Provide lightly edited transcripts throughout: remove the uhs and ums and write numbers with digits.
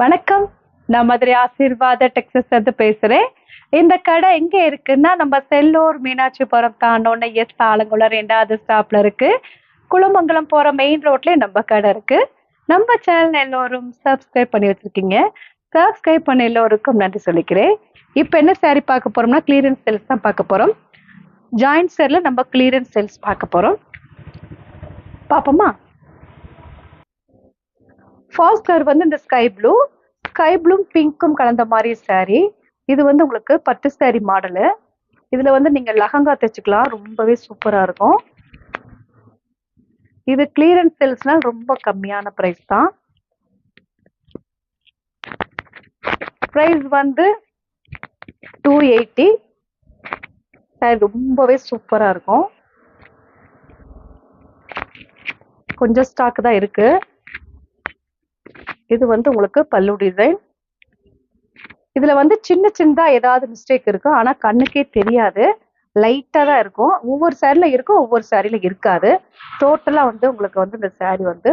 வணக்கம். நான் மதுரை ஆசீர்வாத டெக்ஸஸ் இருந்து பேசுறேன். இந்த கடை எங்க இருக்குன்னா, நம்ம செல்லூர் மீனாட்சிபுரம் தாண்டோன ஆலங்குளம் 2வது ஸ்டாப்ல இருக்கு. குளமங்கலம் போற மெயின் ரோட்லயே நம்ம கடை இருக்கு. நம்ம சேனல் எல்லோரும் சப்ஸ்கிரைப் பண்ணி வச்சிருக்கீங்க. சப்ஸ்கிரைப் பண்ண எல்லோருக்கும் நன்றி சொல்லிக்கிறேன். இப்ப என்ன சாரி பார்க்க போறோம்னா, கிளியரன்ஸ் சேல்ஸ் தான் பார்க்க போறோம். ஜாயிண்ட் சேல்ல நம்ம கிளியரன்ஸ் சேல்ஸ் பார்க்க போறோம். பாப்போமா? ஃபர்ஸ்ட் கலர் வந்து இந்த ஸ்கை ப்ளூ பிங்க்கும் கலந்த மாதிரி சாரி. இது வந்து உங்களுக்கு பட்டு சாரி மாடலு. இதுல வந்து நீங்க லெஹங்கா தைச்சுக்கலாம், ரொம்பவே சூப்பரா இருக்கும். இது கிளியரன்ஸ் சேல்ஸ்னா ரொம்ப கம்மியான பிரைஸ் தான். பிரைஸ் வந்து 280. சாரி ரொம்பவே சூப்பரா இருக்கும். கொஞ்சம் ஸ்டாக் தான் இருக்கு. இது வந்து உங்களுக்கு பல்லு டிசைன். இதுல வந்து சின்ன சின்னதா ஏதாவது மிஸ்டேக் இருக்கும், ஆனா கண்ணுக்கே தெரியாது. லைட்டா தான் இருக்கும். ஒவ்வொரு சாரில இருக்கும், ஒவ்வொரு சாரில இருக்காது. டோட்டலா வந்து உங்களுக்கு வந்து இந்த சாரி வந்து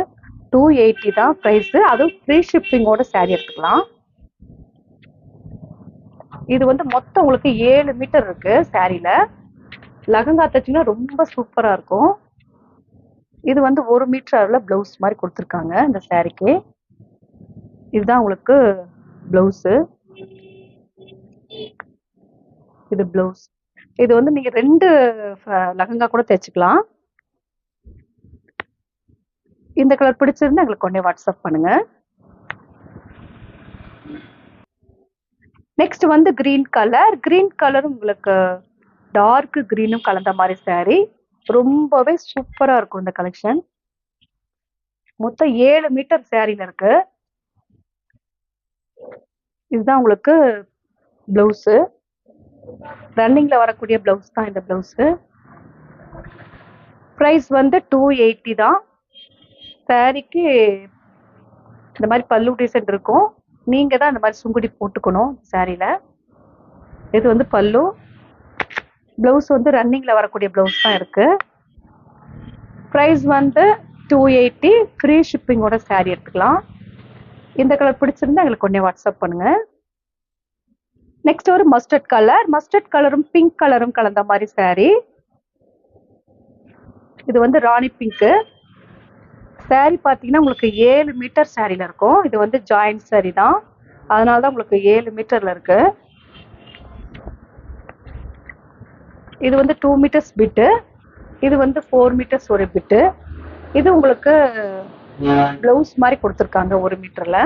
280 தான் பிரைஸ். அதுவும் ஃப்ரீ ஷிப்பிங்கோட சாரி எடுத்துக்கலாம். இது வந்து மொத்தம் உங்களுக்கு 7 மீட்டர் இருக்கு சாரில. லெஹங்கா தைச்சுன்னா ரொம்ப சூப்பரா இருக்கும். இது வந்து 1 மீட்டர் அளவுல பிளவுஸ் மாதிரி கொடுத்துருக்காங்க இந்த சாரிக்கு. இதுதான் உங்களுக்கு பிளவுஸ். இது பிளவுஸ். இது வந்து நீங்க 2 லெஹங்கா கூட தைச்சுக்கலாம். இந்த கலர் பிடிச்சிருந்தா எங்களுக்கு உடனே வாட்ஸ்அப் பண்ணுங்க. நெக்ஸ்ட் வந்து கிரீன் கலர் உங்களுக்கு டார்க் கிரீனும் கலந்த மாதிரி சாரி. ரொம்பவே சூப்பரா இருக்கும் இந்த கலெக்ஷன். மொத்தம் 7 மீட்டர் சாரில இருக்கு. இதுதான் உங்களுக்கு பிளவுஸ். ரன்னிங்ல வரக்கூடிய பிளவுஸ் தான் இந்த பிளவுஸ். பிரைஸ் வந்து 280 தான். சாரிக்கு இந்த மாதிரி பல்லு டிசைன் இருக்கும். நீங்க தான் இந்த மாதிரி சுங்குடி போட்டுக்கணும் சாரில. இது வந்து பல்லு. பிளவுஸ் வந்து ரன்னிங்ல வரக்கூடிய பிளவுஸ் தான் இருக்கு. பிரைஸ் வந்து 280. ஃப்ரீ ஷிப்பிங்கோட சாரி எடுத்துக்கலாம். இந்த கலர் பிடிச்சிருந்தா எங்களுக்கு உடனே வாட்ஸ்அப் பண்ணுங்க. நெக்ஸ்ட் ஒரு மஸ்டர்ட் கலரும் பிங்க் கலரும் கலந்த மாதிரி சாரி. இது வந்து ராணி பிங்க் சாரி. பாத்தீங்கன்னா உங்களுக்கு 7 மீட்டர் சாரில இருக்கும். இது வந்து ஜாயிண்ட் சாரி தான், அதனாலதான் உங்களுக்கு 7 மீட்டர்ல இருக்கு. இது வந்து 2 மீட்டர்ஸ் பிட்டு. இது வந்து 4 மீட்டர்ஸ் ஒரு பிட்டு. இது உங்களுக்கு பிளவுஸ் மாதிரி கொடுத்துருக்காங்க 1 மீட்டர்ல.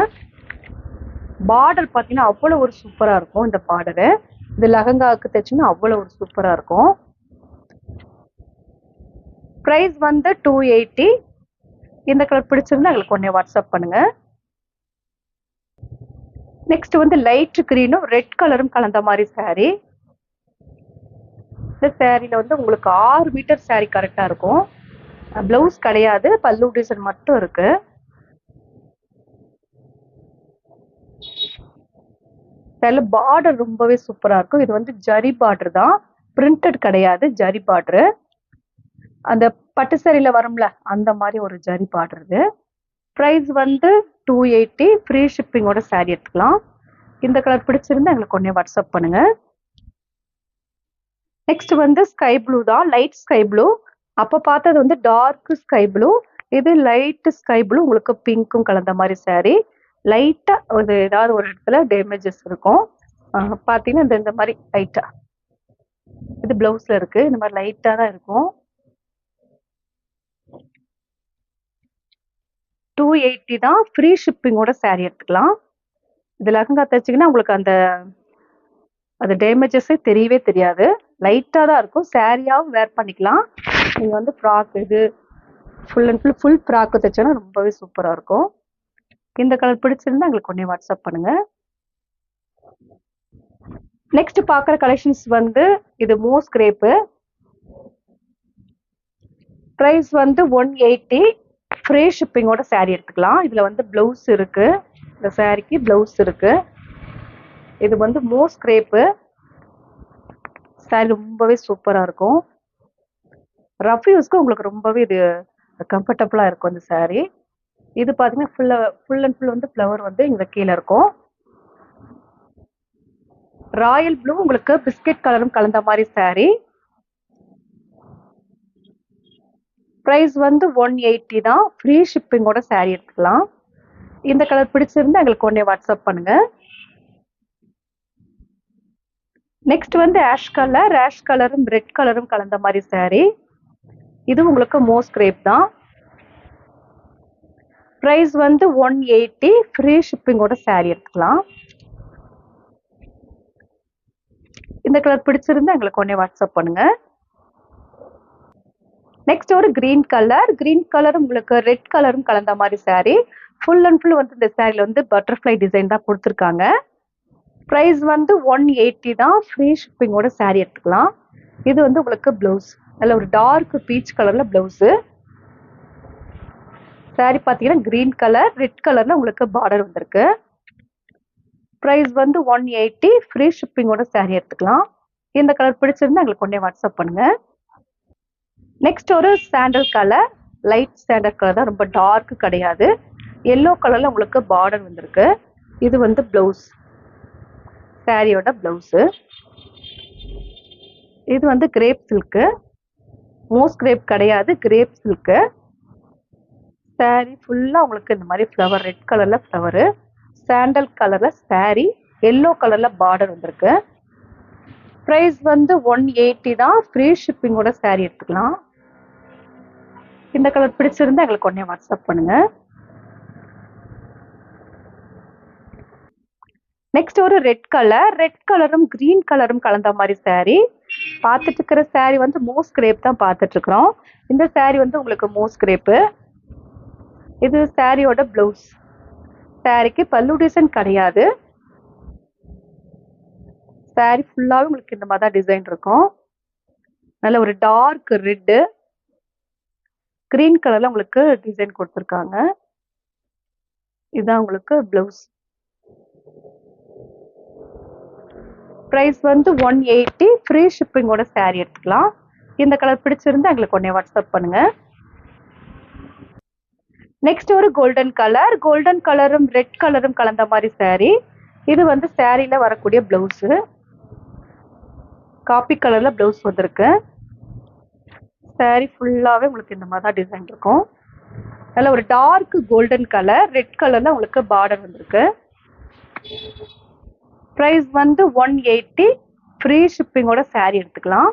பார்டர் பாத்தீங்கன்னா அவ்வளவு ஒரு சூப்பரா இருக்கும் இந்த பார்டரு. இது லெஹங்காவுக்கு தைச்சுன்னா அவ்வளவு ஒரு சூப்பரா இருக்கும். பிரைஸ் வந்து 280. இந்த கலர் பிடிச்சிருந்தா எங்களுக்கு உடனே வாட்ஸ்அப் பண்ணுங்க. நெக்ஸ்ட் வந்து லைட் கிரீனும் ரெட் கலரும் கலந்த மாதிரி சாரி. இந்த சாரில வந்து உங்களுக்கு 6 மீட்டர் சாரி கரெக்டா இருக்கும். பிளவுஸ் கிடையாது, பல்லு டிசைன் மட்டும் இருக்கு. பார்டர் ரொம்பவே சூப்பரா இருக்கும். இது வந்து ஜரி பார்டர் தான், பிரிண்டட் கிடையாது, ஜரி பார்டர். அந்த பட்டு சாரில வரும்ல அந்த மாதிரி ஒரு ஜரி பார்டர். இது பிரைஸ் வந்து 280. ஃப்ரீ ஷிப்பிங்கோட சாரி எடுத்துக்கலாம். இந்த கலர் பிடிச்சிருந்தா எங்களுக்கு உடனே வாட்ஸ்அப் பண்ணுங்க. நெக்ஸ்ட் வந்து ஸ்கை ப்ளூ தான், லைட் ஸ்கை ப்ளூ. அப்ப பார்த்தது வந்து டார்க் ஸ்கை ப்ளூ. இது லைட் ஸ்கை ப்ளூ, உங்களுக்கு பிங்க்கும் கலந்த மாதிரி சாரி. லைட்டா ஒரு ஏதாவது ஒரு இடத்துல டேமேஜஸ் இருக்கும். பாத்தீங்கன்னா இந்த மாதிரி லைட்டா இது பிளவுஸ்ல இருக்கு. இந்த மாதிரி லைட்டா தான் இருக்கும். 280 தான். ஃப்ரீ ஷிப்பிங்கோட சாரி எடுத்துக்கலாம். இது லெஹங்கா தைச்சிங்கன்னா உங்களுக்கு அந்த டேமேஜஸே தெரியவே தெரியாது. லைட்டா தான் இருக்கும். சாரியாவும் வேர் பண்ணிக்கலாம். நீங்க வந்து ஃப்ராக், இது ஃபுல் அண்ட் ஃபுல் ஃப்ராக் தைச்சோன்னா ரொம்பவே சூப்பரா இருக்கும். இந்த கலர் பிடிச்சிருந்தா எங்களுக்கு உடனே வாட்ஸ்அப் பண்ணுங்க. நெக்ஸ்ட் பாக்குற கலெக்ஷன்ஸ் வந்து இது மூஸ் கிரேப்பு. பிரைஸ் வந்து 180. ஃப்ரீ ஷிப்பிங்கோட சாரி எடுத்துக்கலாம். இதுல வந்து பிளவுஸ் இருக்கு. இந்த சாரிக்கு பிளவுஸ் இருக்கு. இது வந்து மோஸ் கிரேப்பு சாரி. ரொம்பவே சூப்பரா இருக்கும். ரஃப் யூஸ்க்கு உங்களுக்கு ரொம்பவே இது கம்ஃபர்டபுளா இருக்கும் இந்த சாரி. இது பாத்தீங்கன்னா ஃபுல் அண்ட் ஃபுல் வந்து ஃப்ளவர் வந்து இங்க கீழே இருக்கும். ராயல் ப்ளூ உங்களுக்கு பிஸ்கட் கலரும் கலந்த மாதிரி saree. பிரைஸ் வந்து 180 தான். ஃப்ரீ ஷிப்பிங்கோட saree எடுத்துக்கலாம். இந்த கலர் பிடிச்சிருந்தா எங்களுக்கு உடனே வாட்ஸ்அப் பண்ணுங்க. நெக்ஸ்ட் வந்து ஆஷ் கலரும் ரெட் கலரும் கலந்த மாதிரி saree. இது உங்களுக்கு மோஸ்ட் கிரேப் தான். பிரைஸ் வந்து 180. ஃப்ரீ ஷிப்பிங்கோட saree எடுத்துக்கலாம். இந்த கலர் பிடிச்சிருந்தா எங்களுக்கு உடனே வாட்ஸ்அப் பண்ணுங்க. நெக்ஸ்ட் ஒரு கிரீன் கலர் உங்களுக்கு ரெட் கலரும் கலந்த மாதிரி saree. ஃபுல் அண்ட் ஃபுல் வந்து இந்த சாரியில் வந்து பட்டர்ஃப்ளை டிசைன் தான் கொடுத்துருக்காங்க. ப்ரைஸ் வந்து 180 தான். ஃப்ரீ ஷிப்பிங்கோட saree எடுத்துக்கலாம். இது வந்து உங்களுக்கு ப்ளவுஸ், நல்ல ஒரு டார்க் பீச் கலரில் ப்ளவுஸு. saree பார்த்தீங்கன்னா கிரீன் கலர், ரெட் கலரில் உங்களுக்கு பார்டர் வந்திருக்கு. ப்ரைஸ் வந்து 180. ஃப்ரீ ஷிப்பிங்கோட saree எடுத்துக்கலாம். இந்த கலர் பிடிச்சிருந்தா எங்களுக்கு உடனே வாட்ஸ்அப் பண்ணுங்க. நெக்ஸ்ட் ஒரு sandal colour, light sandal colour தான், ரொம்ப டார்க் கிடையாது. எல்லோ கலர்ல உங்களுக்கு பார்டர் வந்திருக்கு. இது வந்து பிளவுஸ், சாரியோட பிளவுஸ். இது வந்து கிரேப் சில்க்கு, மோஸ்ட் கிரேப் கிடையாது, கிரேப் சில்க்கு. சாரி ஃபுல்லா உங்களுக்கு இந்த மாதிரி ஃப்ளவர், ரெட் கலர்ல ஃப்ளவரு, சாண்டல் கலர்ல சாரி, எல்லோ கலர்ல பார்டர் வந்திருக்கு. பிரைஸ் வந்து 180 தான். ஃப்ரீ ஷிப்பிங்கோட சாரி எடுத்துக்கலாம். இந்த கலர் பிடிச்சிருந்தா எங்களுக்கு உடனே வாட்ஸ்அப் பண்ணுங்க. நெக்ஸ்ட் ஒரு ரெட் கலரும் கிரீன் கலரும் கலந்த மாதிரி saree. பார்த்துட்டு இருக்கிற saree வந்து மோஸ்ட் கிரேப் தான் பார்த்துட்டு இருக்கிறோம். இந்த saree வந்து உங்களுக்கு மோஸ்ட் கிரேப்பு. இது சாரியோட பிளவுஸ். சாரிக்கு பல்லு டிசைன் கிடையாது. சாரி ஃபுல்லாவே உங்களுக்கு இந்த மாதிரி தான் டிசைன் இருக்கும். நல்ல ஒரு டார்க் ரெட்டு, கிரீன் கலர்ல உங்களுக்கு டிசைன் கொடுத்துருக்காங்க. இதுதான் உங்களுக்கு பிளவுஸ். பிரைஸ் வந்து 180. ஃப்ரீ ஷிப்பிங்கோட saree எடுத்துக்கலாம். இந்த கலர் பிடிச்சிருந்தா எங்களுக்கு உடனே வாட்ஸ்அப் பண்ணுங்க. நெக்ஸ்ட் ஒரு கோல்டன் கலரும் ரெட் கலரும் கலந்த மாதிரி saree. இது வந்து சாரியில வரக்கூடிய பிளவுஸ். காப்பி கலர்ல பிளவுஸ் வந்திருக்கு. saree ஃபுல்லாவே உங்களுக்கு இந்த மாதிரி தான் டிசைன் இருக்கும். நல்ல ஒரு டார்க் கோல்டன் கலர், ரெட் கலர்ல உங்களுக்கு பார்டர் வந்திருக்கு. பிரைஸ் வந்து 180. ஃப்ரீ ஷிப்பிங்கோட saree எடுத்துக்கலாம்.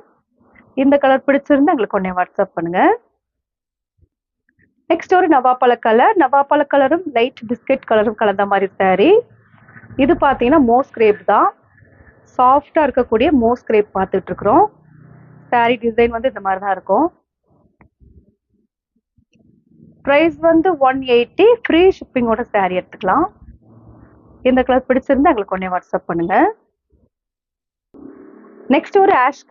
இந்த கலர் பிடிச்சிருந்தா எங்களுக்கு உடனே வாட்ஸ்அப் பண்ணுங்க. நெக்ஸ்ட் ஒரு நவாப்பழ கலரும் லைட் பிஸ்கட் கலரும் கலந்த மாதிரி saree. இது பார்த்தீங்கன்னா மோஸ்ட் கிரேப் தான், சாஃப்டா இருக்கக்கூடிய மோஸ்ட் கிரேப் பார்த்துட்டு இருக்கிறோம். saree டிசைன் வந்து இந்த மாதிரி தான் இருக்கும். பிரைஸ் வந்து 180. ஃப்ரீ ஷிப்பிங்கோட saree எடுத்துக்கலாம். இந்த கலர் பிடிச்சிருந்தா எங்களுக்கு உடனே வாட்ஸ்அப் பண்ணுங்க. நெக்ஸ்ட் ஒரு ஆஷ்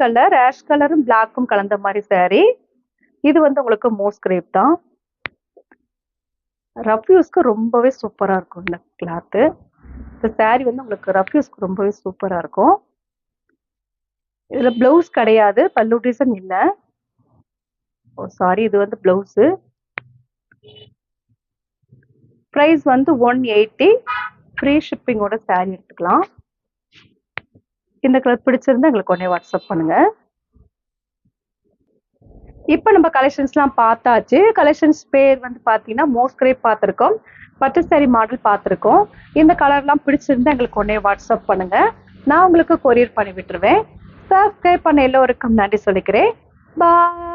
கலரும் பிளாக்கும் கலந்த மாதிரி saree. இது வந்து உங்களுக்கு மோஸ்ட் கிரேப் தான். ரஃப் யூஸ்க்கு ரொம்பவே சூப்பரா இருக்கும் இந்த கிளாத்து. இந்த saree வந்து உங்களுக்கு ரஃப் யூஸ்க்கு ரொம்பவே சூப்பரா இருக்கும். இதுல பிளவுஸ் கிடையாது, பல்லு டிசைன் இல்ல. ஓ சாரி, இது வந்து பிளவுஸ். பிரைஸ் வந்து 180. ஃப்ரீ ஷிப்பிங்கோட saree எடுத்துக்கலாம். இந்த கலர் பிடிச்சிருந்தா எங்களுக்கு உடனே வாட்ஸ்அப் பண்ணுங்க. இப்போ நம்ம கலெக்ஷன்ஸ்லாம் பார்த்தாச்சு. கலெக்ஷன்ஸ் பேர் வந்து பார்த்தீங்கன்னா மோஸ்ட் கிரேப் பார்த்துருக்கோம், பட்டு saree மாடல் பார்த்துருக்கோம். இந்த கலர்லாம் பிடிச்சிருந்தா எங்களுக்கு உடனே வாட்ஸ்அப் பண்ணுங்க. நான் உங்களுக்கு கொரியர் பண்ணி விட்டுருவேன். சப்ஸ்கிரைப் பண்ண எல்லோருக்கும் நன்றி சொல்லிக்கிறேன். பாய்.